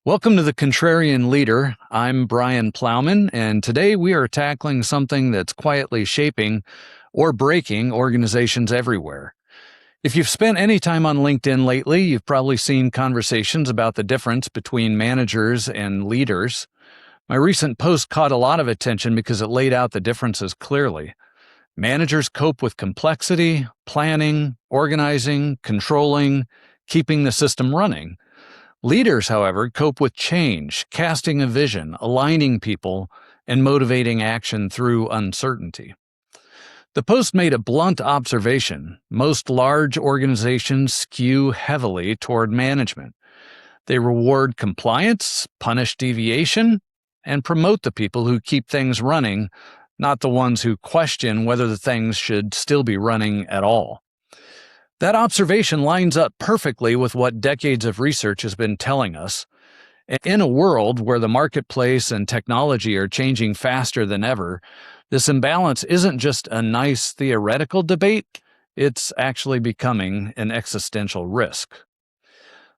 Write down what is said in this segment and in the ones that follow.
Welcome to the Contrarian Leader. I'm Brian Plowman, and today we are tackling something that's quietly shaping or breaking organizations everywhere. If you've spent any time on LinkedIn lately, you've probably seen conversations about the difference between managers and leaders. My recent post caught a lot of attention because it laid out the differences clearly. Managers cope with complexity, planning, organizing, controlling, keeping the system running. Leaders, however, cope with change, casting a vision, aligning people, and motivating action through uncertainty. The post made a blunt observation. Most large organizations skew heavily toward management. They reward compliance, punish deviation, and promote the people who keep things running, not the ones who question whether the things should still be running at all. That observation lines up perfectly with what decades of research has been telling us. In a world where the marketplace and technology are changing faster than ever, this imbalance isn't just a nice theoretical debate, it's actually becoming an existential risk.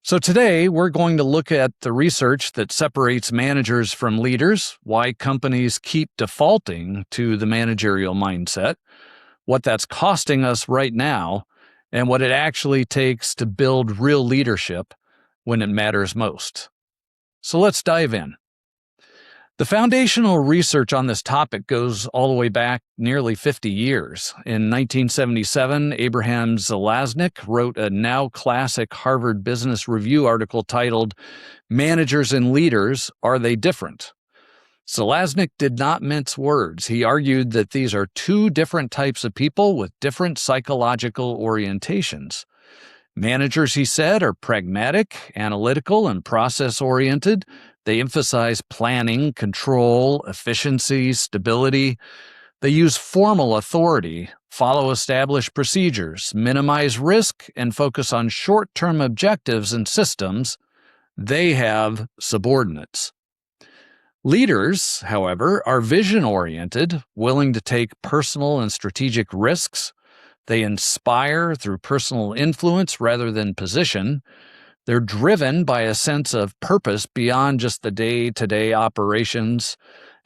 So today, we're going to look at the research that separates managers from leaders, why companies keep defaulting to the managerial mindset, what that's costing us right now, and what it actually takes to build real leadership when it matters most. So let's dive in. The foundational research on this topic goes all the way back nearly 50 years. In 1977, Abraham Zelaznik wrote a now classic Harvard Business Review article titled, "Managers and Leaders, Are They Different?" Zelaznik did not mince words. He argued that these are two different types of people with different psychological orientations. Managers, he said, are pragmatic, analytical, and process-oriented. They emphasize planning, control, efficiency, stability. They use formal authority, follow established procedures, minimize risk, and focus on short-term objectives and systems. They have subordinates. Leaders, however, are vision-oriented, willing to take personal and strategic risks. They inspire through personal influence rather than position. They're driven by a sense of purpose beyond just the day-to-day operations,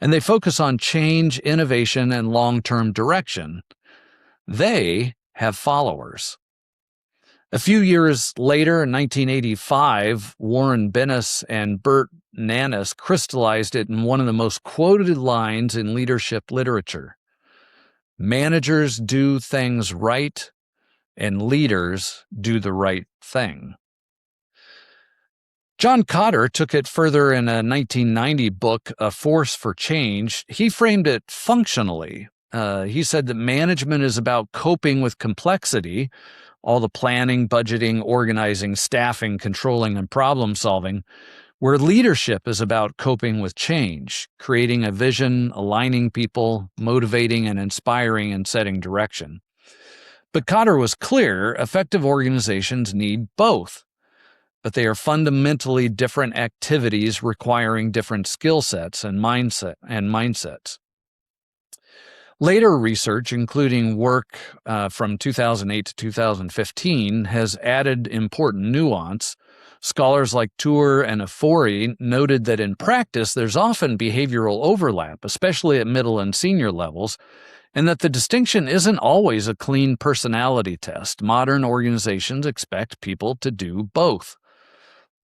and they focus on change, innovation, and long-term direction. They have followers. A few years later, in 1985, Warren Bennis and Bert Nanas crystallized it in one of the most quoted lines in leadership literature. Managers do things right, and leaders do the right thing. John Kotter took it further in a 1990 book, A Force for Change. He framed it functionally. He said that management is about coping with complexity, all the planning, budgeting, organizing, staffing, controlling, and problem solving, where leadership is about coping with change, creating a vision, aligning people, motivating and inspiring and setting direction. But Kotter was clear, effective organizations need both, but they are fundamentally different activities requiring different skill sets and mindsets. Later research, including work from 2008 to 2015, has added important nuance. Scholars like Tour and Afori noted that in practice, there's often behavioral overlap, especially at middle and senior levels, and that the distinction isn't always a clean personality test. Modern organizations expect people to do both.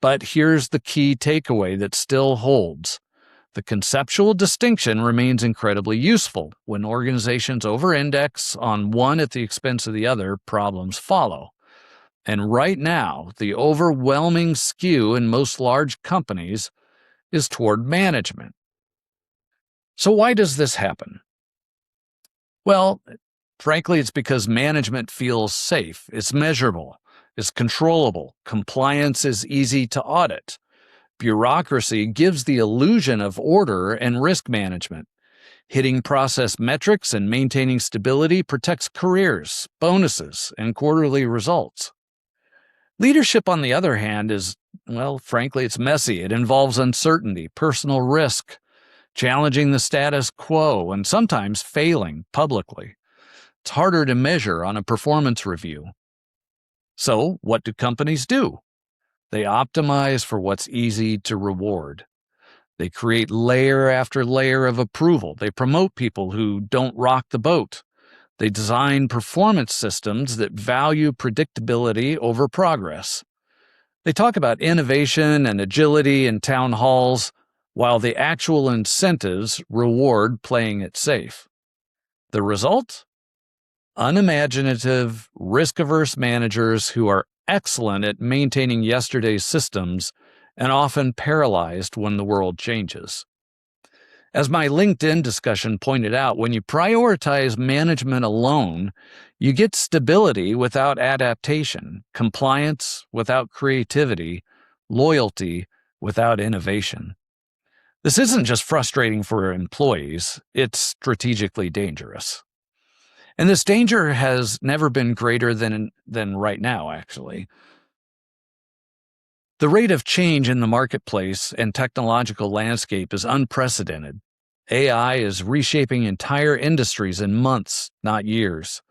But here's the key takeaway that still holds. The conceptual distinction remains incredibly useful. When organizations over-index on one at the expense of the other, problems follow. And right now, the overwhelming skew in most large companies is toward management. So why does this happen? Well, frankly, it's because management feels safe, it's measurable, it's controllable, compliance is easy to audit. Bureaucracy gives the illusion of order and risk management. Hitting process metrics and maintaining stability protects careers, bonuses, and quarterly results. Leadership, on the other hand, is, well, frankly, it's messy. It involves uncertainty, personal risk, challenging the status quo, and sometimes failing publicly. It's harder to measure on a performance review. So, what do companies do? They optimize for what's easy to reward. They create layer after layer of approval. They promote people who don't rock the boat. They design performance systems that value predictability over progress. They talk about innovation and agility in town halls, while the actual incentives reward playing it safe. The result? Unimaginative, risk-averse managers who are excellent at maintaining yesterday's systems and often paralyzed when the world changes. As my LinkedIn discussion pointed out, when you prioritize management alone, you get stability without adaptation, compliance without creativity, loyalty without innovation. This isn't just frustrating for employees, it's strategically dangerous. And this danger has never been greater than right now, actually. The rate of change in the marketplace and technological landscape is unprecedented. AI is reshaping entire industries in months, not years.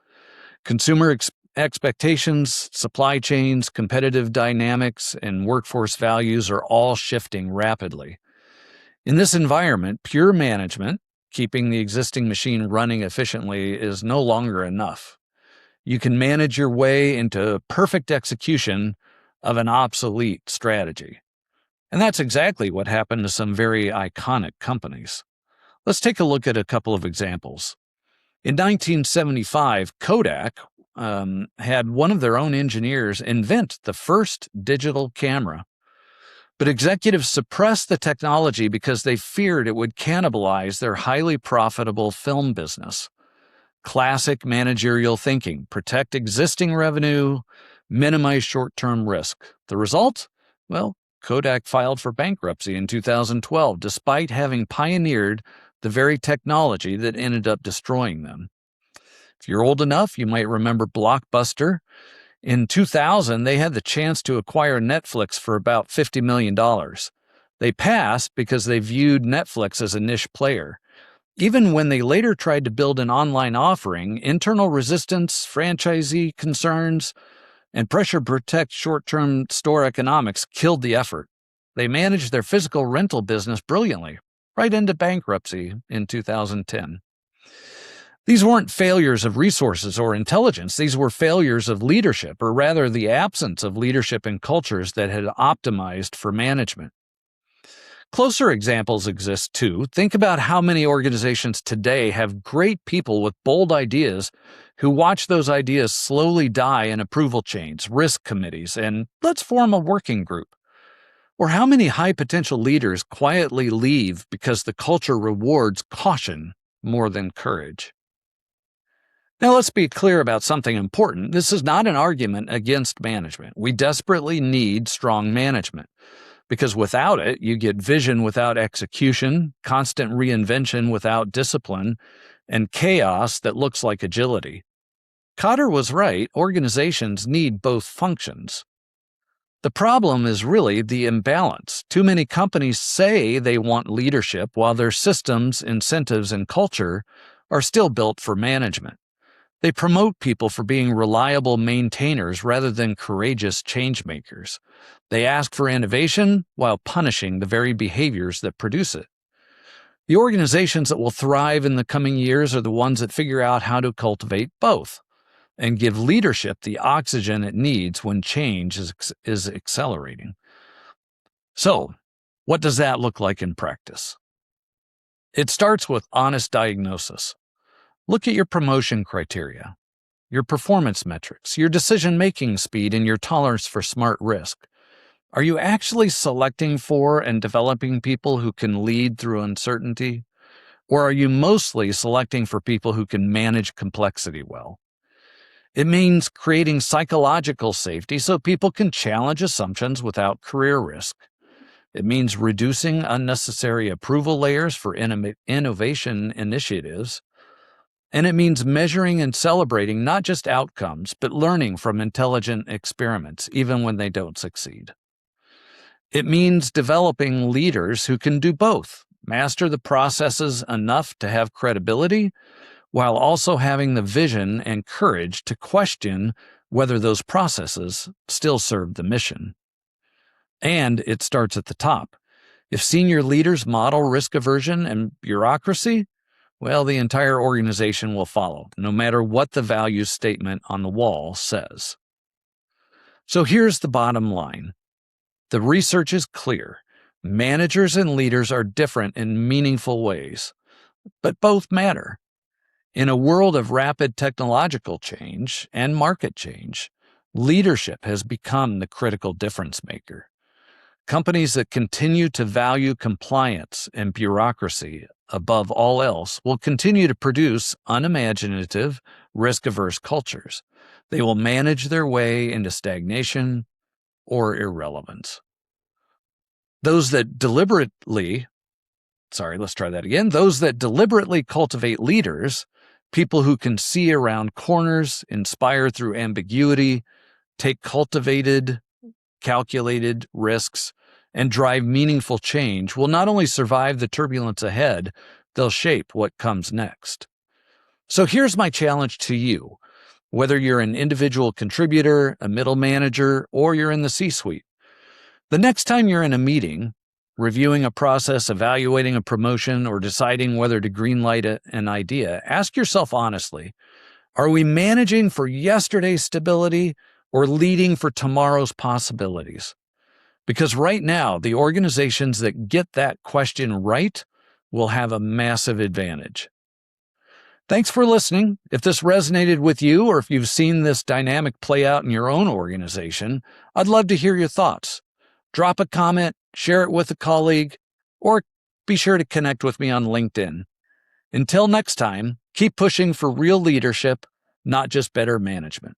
Consumer expectations, supply chains, competitive dynamics, and workforce values are all shifting rapidly. In this environment, pure management, keeping the existing machine running efficiently, is no longer enough. You can manage your way into perfect execution of an obsolete strategy. And that's exactly what happened to some very iconic companies. Let's take a look at a couple of examples. In 1975, Kodak had one of their own engineers invent the first digital camera. But executives suppressed the technology because they feared it would cannibalize their highly profitable film business. Classic managerial thinking: protect existing revenue, minimize short-term risk. The result? Well, Kodak filed for bankruptcy in 2012, despite having pioneered the very technology that ended up destroying them. If you're old enough, you might remember Blockbuster. In 2000, they had the chance to acquire Netflix for about $50 million. They passed because they viewed Netflix as a niche player. Even when they later tried to build an online offering, internal resistance, franchisee concerns, and pressure to protect short-term store economics killed the effort. They managed their physical rental business brilliantly, right into bankruptcy in 2010. These weren't failures of resources or intelligence. These were failures of leadership, or rather the absence of leadership in cultures that had optimized for management. Closer examples exist too. Think about how many organizations today have great people with bold ideas who watch those ideas slowly die in approval chains, risk committees, and let's form a working group. Or how many high potential leaders quietly leave because the culture rewards caution more than courage. Now, let's be clear about something important. This is not an argument against management. We desperately need strong management, because without it, you get vision without execution, constant reinvention without discipline, and chaos that looks like agility. Cotter was right. Organizations need both functions. The problem is really the imbalance. Too many companies say they want leadership while their systems, incentives, and culture are still built for management. They promote people for being reliable maintainers rather than courageous changemakers. They ask for innovation while punishing the very behaviors that produce it. The organizations that will thrive in the coming years are the ones that figure out how to cultivate both and give leadership the oxygen it needs when change is accelerating. So, what does that look like in practice? It starts with honest diagnosis. Look at your promotion criteria, your performance metrics, your decision-making speed, and your tolerance for smart risk. Are you actually selecting for and developing people who can lead through uncertainty? Or are you mostly selecting for people who can manage complexity well? It means creating psychological safety so people can challenge assumptions without career risk. It means reducing unnecessary approval layers for innovation initiatives. And it means measuring and celebrating not just outcomes, but learning from intelligent experiments, even when they don't succeed. It means developing leaders who can do both, master the processes enough to have credibility, while also having the vision and courage to question whether those processes still serve the mission. And it starts at the top. If senior leaders model risk aversion and bureaucracy, well, the entire organization will follow, no matter what the values statement on the wall says. So here's the bottom line. The research is clear. Managers and leaders are different in meaningful ways, but both matter. In a world of rapid technological change and market change, leadership has become the critical difference maker. Companies that continue to value compliance and bureaucracy above all else will continue to produce unimaginative, risk-averse cultures. They will manage their way into stagnation or irrelevance. Those that deliberately cultivate leaders, people who can see around corners, inspire through ambiguity, take calculated risks, and drive meaningful change, will not only survive the turbulence ahead, they'll shape what comes next. So here's my challenge to you, whether you're an individual contributor, a middle manager, or you're in the C-suite. The next time you're in a meeting, reviewing a process, evaluating a promotion, or deciding whether to greenlight an idea, ask yourself honestly, are we managing for yesterday's stability or leading for tomorrow's possibilities? Because right now, the organizations that get that question right will have a massive advantage. Thanks for listening. If this resonated with you, or if you've seen this dynamic play out in your own organization, I'd love to hear your thoughts. Drop a comment, share it with a colleague, or be sure to connect with me on LinkedIn. Until next time, keep pushing for real leadership, not just better management.